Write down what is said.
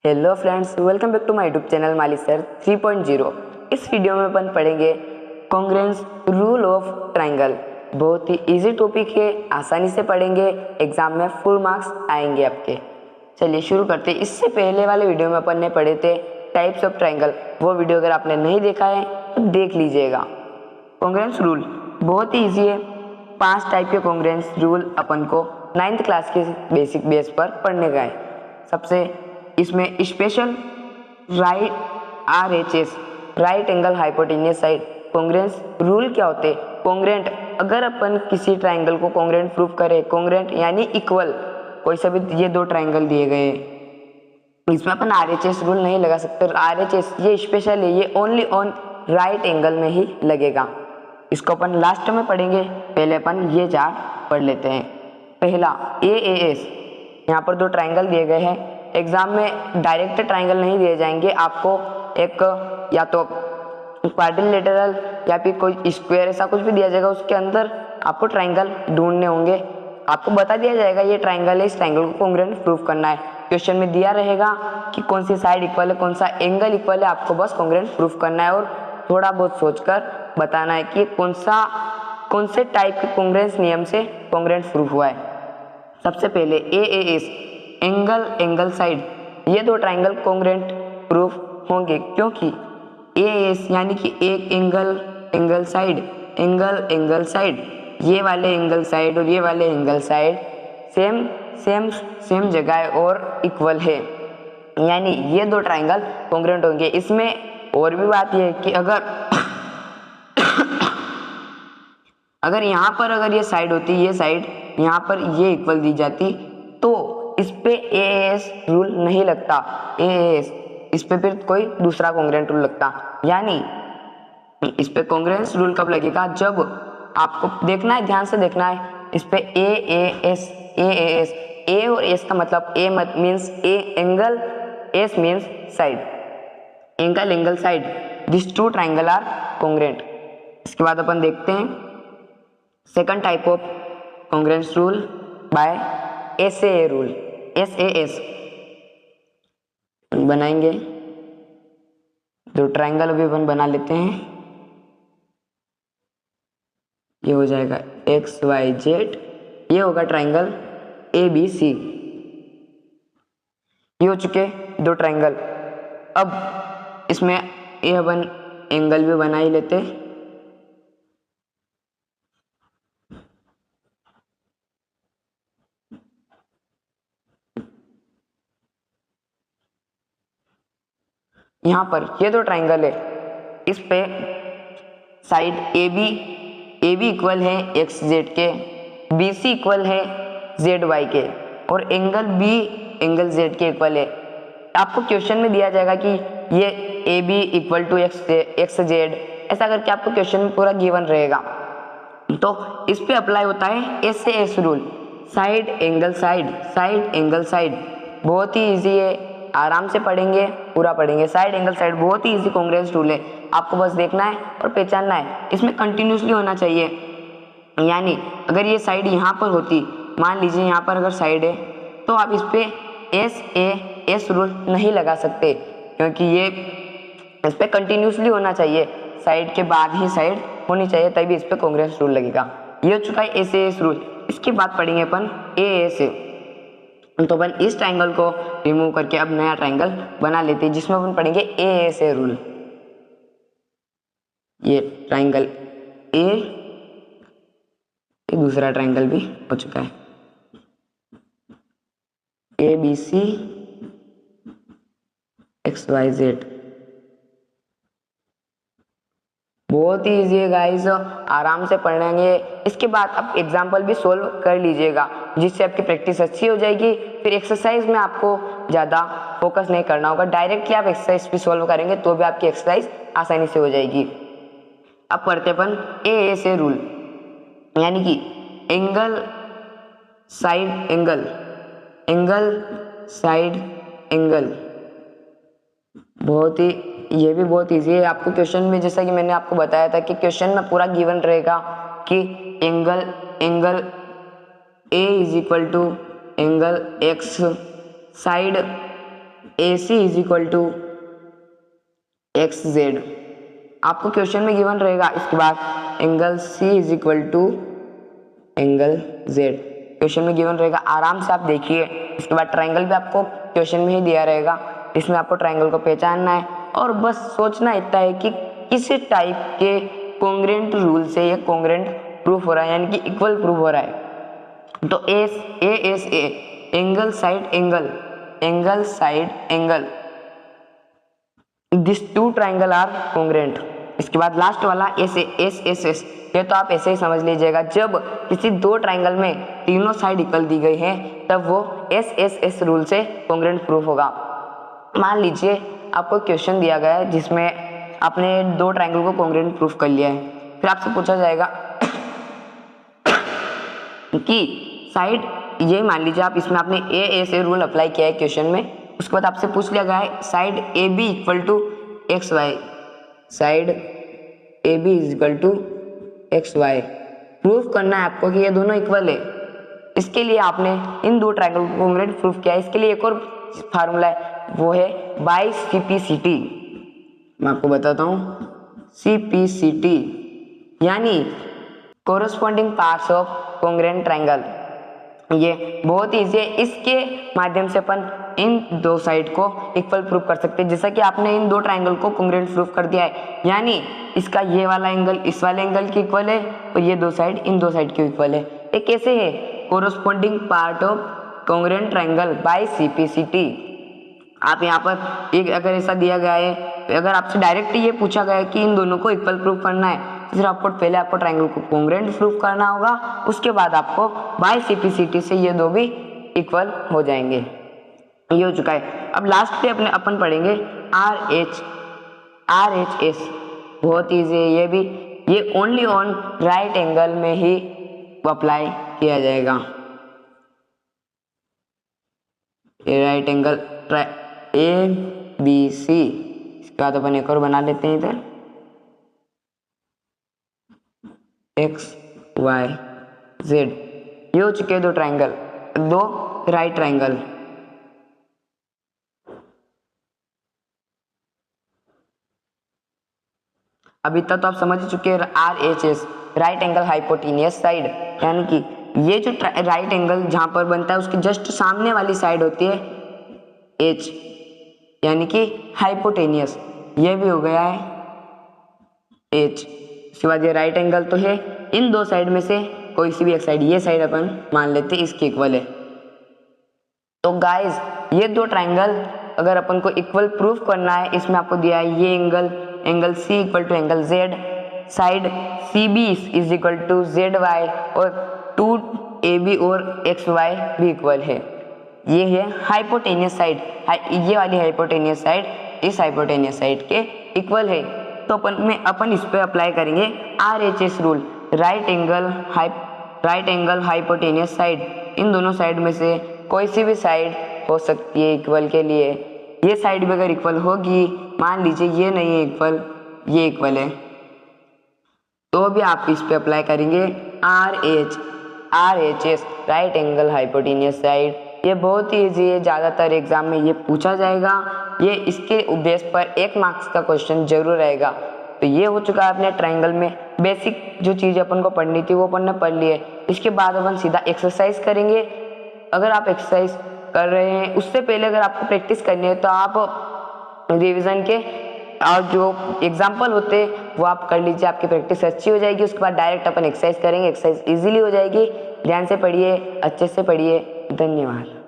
Hello friends, welcome back to my YouTube channel Mali sir 3.0। इस video में अपन पढ़ेंगे congruence rule of triangle. बहुत ही easy topic है, आसानी से पढ़ेंगे, एग्जाम में फुल मार्क्स आएंगे आपके। चलिए शुरू करते हैं। इससे पहले वाले वीडियो में अपन ने पढ़े थे टाइप्स ऑफ ट्रायंगल, वो वीडियो अगर आपने नहीं देखा है तो देख लीजिएगा। कॉन्ग्रुएंस रूल बहुत ही ईजी है। 5 टाइप के कॉन्ग्रुएंस रूल अपन को 9th क्लास के बेसिक बेस पर पढ़ने का है। सबसे इसमें special right RHS right angle hypotenuse side congruence rule क्या होते हैं? कॉन्ग्रुएंट, अगर अपन किसी ट्रायंगल को कॉन्ग्रुएंट प्रूफ करें, कॉन्ग्रुएंट यानी इक्वल, कोई सा भी ये 2 ट्रायंगल दिए गए, इसमें अपन RHS रूल नहीं लगा सकते। RHS ये स्पेशल है, ये ओनली ऑन राइट एंगल में ही लगेगा। इसको अपन लास्ट में पढ़ेंगे, पहले अपन ये 4 पढ़ लेते हैं। पहला AAS, यहाँ पर 2 ट्रायंगल दिए गए हैं। एग्जाम में डायरेक्ट ट्रायंगल नहीं दिए जाएंगे, आपको एक या तो क्वाड्रिलेटरल या फिर कोई स्क्वायर ऐसा कुछ भी दिया जाएगा, उसके अंदर आपको ट्रायंगल ढूंढने होंगे। आपको बता दिया जाएगा ये ट्रायंगल है, इस ट्रायंगल को कॉन्ग्रुएंट प्रूफ करना है। क्वेश्चन में दिया रहेगा कि कौन सी साइड इक्वल है, कौन सा एंगल इक्वल है, आपको बस कॉन्ग्रुएंट प्रूफ करना है और थोड़ा बहुत सोचकर बताना है कि कौन से टाइप के कॉन्ग्रुएंस नियम से कॉन्ग्रुएंट प्रूफ हुआ है। सबसे पहले AAS एंगल साइड, ये 2 ट्रायंगल कॉन्ग्रुएंट प्रूफ होंगे क्योंकि AAS यानी कि एक एंगल साइड, ये वाले एंगल साइड और ये वाले एंगल साइड सेम जगह है और इक्वल है, यानी ये 2 ट्रायंगल कॉन्ग्रुएंट होंगे। इसमें और भी बात यह है कि अगर यहाँ पर अगर ये साइड होती, ये साइड यहाँ पर ये इक्वल दी जाती, तो इस पे AAS रूल नहीं लगता। AAS इस पे फिर कोई दूसरा कॉन्ग्रुएंट रूल लगता। यानी इस पे कॉन्ग्रुएंस रूल कब लगेगा? जब आपको देखना है, ध्यान से देखना है, इस पे AAS A और S का मतलब A means A angle, S means side, angle side, this 2 triangle are congruent. इसके बाद अपन देखते हैं second type of congruence rule by SAA rule. SAS बनाएंगे, 2 ट्रायंगल अभी अपन बना लेते हैं। ये हो जाएगा XYZ, ये होगा ट्रायंगल ABC। ये हो चुके 2 ट्रायंगल। अब इसमें ये अपन एंगल भी बना ही लेते हैं। यहाँ पर ये 2 ट्रायंगल है, इस पे साइड AB इक्वल है XZ के, BC इक्वल है ZY के और एंगल B एंगल Z के इक्वल है। आपको क्वेश्चन में दिया जाएगा कि ये AB इक्वल टू XZ, ऐसा करके आपको क्वेश्चन में पूरा गिवन रहेगा। तो इस पे अप्लाई होता है SAS rule, side angle side. बहुत ही इजी है, आराम से पढ़ेंगे, पूरा पढ़ेंगे। साइड एंगल साइड बहुत ही इजी कॉन्ग्रुएंस रूल है, आपको बस देखना है और पहचानना है। इसमें कंटिन्यूसली होना चाहिए, यानी अगर ये साइड यहाँ पर होती, मान लीजिए यहाँ पर अगर साइड है, तो आप इस पे SAS रूल नहीं लगा सकते, क्योंकि ये इस पे कंटिन्यूसली होना चाहिए, साइड के बाद ही साइड होनी चाहिए, तभी इस पे कॉन्ग्रुएंस रूल लगेगा। ये हो चुका है SAS रूल। इसके बाद पढ़ेंगे अपन AAS। तो अपन इस ट्रायंगल को रिमूव करके अब नया ट्रायंगल बना लेते हैं, जिसमें अपन पढ़ेंगे ASA रूल। ये ट्रायंगल A, दूसरा ट्रायंगल भी हो चुका है ABC XYZ। बहुत ही इजी है गाइस, आराम से पढ़ेंगे। इसके बाद आप एग्जाम्पल भी सोल्व कर लीजिएगा, जिससे आपकी प्रैक्टिस अच्छी हो जाएगी। फिर एक्सरसाइज में आपको ज़्यादा फोकस नहीं करना होगा, डायरेक्टली आप एक्सरसाइज भी सोल्व करेंगे तो भी आपकी एक्सरसाइज आसानी से हो जाएगी। अब पढ़ते अपन ASA रूल, यानी कि एंगल साइड एंगल। बहुत ही, ये भी बहुत इजी है। आपको क्वेश्चन में, जैसा कि मैंने आपको बताया था कि क्वेश्चन में पूरा गिवन रहेगा कि angle A is equal to angle X side AC is equal to XZ। आपको क्वेश्चन में गिवन रहेगा। इसके बाद angle C is equal to angle Z question में गिवन रहेगा, आराम से आप देखिए। इसके बाद ट्रायंगल भी आपको क्वेश्चन में ही दिया रहेगा, इसमें आपको ट्रायंगल को पहचानना है और बस सोचना इतना है कि किस टाइप के कॉन्ग्रुएंट रूल से ये कॉन्ग्रुएंट प्रूफ हो रहा है, यानी कि इक्वल प्रूफ हो रहा है। तो ASA angle side angle this two triangle are congruent. इसके बाद लास्ट वाला SSS, ये तो आप ऐसे ही समझ लीजिएगा, जब किसी दो ट्राइंगल में तीनों साइड इक्वल दी गई है तब वो SSS रूल से कॉन्ग्रुएंट प्रूफ होगा। मान लीजिए आपको क्वेश्चन दिया गया है जिसमें आपने दो ट्राइंगल को कॉन्ग्रुएंट प्रूफ कर लिया है, फिर आपसे पूछा जाएगा कि साइड, ये मान लीजिए आप इसमें आपने ASA रूल अप्लाई किया है क्वेश्चन में, उसके बाद आपसे पूछ लिया गया है side AB equal to XY, side AB is equal to XY proof करना है आपको कि ये दोनों इक्वल है। इसके लिए आपने इन दो ट्रायंगल को कॉन्ग्रुएंट प्रूफ किया है। इसके लिए एक और फार्मूला है, वो है बाय CPCT। मैं आपको बताता हूँ CPCT यानी corresponding parts of congruent triangle. ये बहुत ईजी है, इसके माध्यम से अपन इन दो साइड को इक्वल प्रूफ कर सकते हैं। जैसा कि आपने इन दो ट्रायंगल को कॉन्ग्रुएंट प्रूफ कर दिया है, यानी इसका ये वाला एंगल इस वाले एंगल की इक्वल है और ये दो साइड इन दो साइड की इक्वल है। ये कैसे है? Corresponding part of congruent triangle by CPCT। आप यहाँ पर एक अगर ऐसा दिया गया है, अगर आपसे डायरेक्ट ये पूछा गया है कि इन दोनों को इक्वल प्रूफ करना है, फिर आपको पहले आपको ट्रायंगल को कॉन्ग्रुएंट प्रूफ करना होगा, उसके बाद आपको बाय CPCT से ये दो भी इक्वल हो जाएंगे। ये हो चुका है। अब लास्ट पे अपन पढ़ेंगे RHS। बहुत ईजी है ये भी, ये ओनली ऑन राइट एंगल में ही अप्लाई किया जाएगा। ये राइट एंगल ABC। इसके बाद अपन एक और बना लेते हैं इधर XYZ। ये हो चुके हैं दो ट्रायंगल, दो राइट ट्रायंगल। अभी तक तो आप समझ चुके हैं RHS right angle hypotenuse side, यानी कि ये जो राइट एंगल जहां पर बनता है उसके जस्ट सामने वाली साइड होती है H, यानी कि हाइपोटेनियस। ये भी हो गया है H। उसके बाद ये राइट एंगल तो है, इन दो साइड में से कोई सी भी एक साइड, ये साइड अपन मान लेते हैं इसकी इक्वल है। तो गाइस ये दो ट्रायंगल अगर अपन को इक्वल प्रूफ करना है, इसमें आपको दिया है ये angle C equal to angle Z, side CB is equal to ZY और 2AB और XY भी इक्वल है। ये है हाइपोटेनियस साइड, ये वाली हाइपोटेनियस साइड इस हाइपोटेनियस साइड के इक्वल है। तो अपन इस पे अप्लाई करेंगे RHS rule, right angle hypotenuse side. इन दोनों साइड में से कोई सी भी साइड हो सकती है इक्वल के लिए। ये साइड भी अगर इक्वल होगी, मान लीजिए ये नहीं है इक्वल, ये इक्वल है, तो भी आप इस पे अप्लाई करेंगे RHS right angle hypotenuse side. ये बहुत ही ईजी है, ज़्यादातर एग्जाम में ये पूछा जाएगा, ये इसके बेस पर 1 मार्क्स का क्वेश्चन जरूर रहेगा। तो ये हो चुका है अपने ट्रायंगल में बेसिक जो चीज़ अपन को पढ़नी थी वो अपन ने पढ़ ली है। इसके बाद अपन सीधा एक्सरसाइज करेंगे। अगर आप एक्सरसाइज कर रहे हैं, उससे पहले अगर आपको प्रैक्टिस करनी है तो आप रिवीजन के और जो एग्जाम्पल होते हैं वो आप कर लीजिए, आपकी प्रैक्टिस अच्छी हो जाएगी। उसके बाद डायरेक्ट अपन एक्सरसाइज करेंगे, एक्सरसाइज इजीली हो जाएगी। ध्यान से पढ़िए, अच्छे से पढ़िए। धन्यवाद।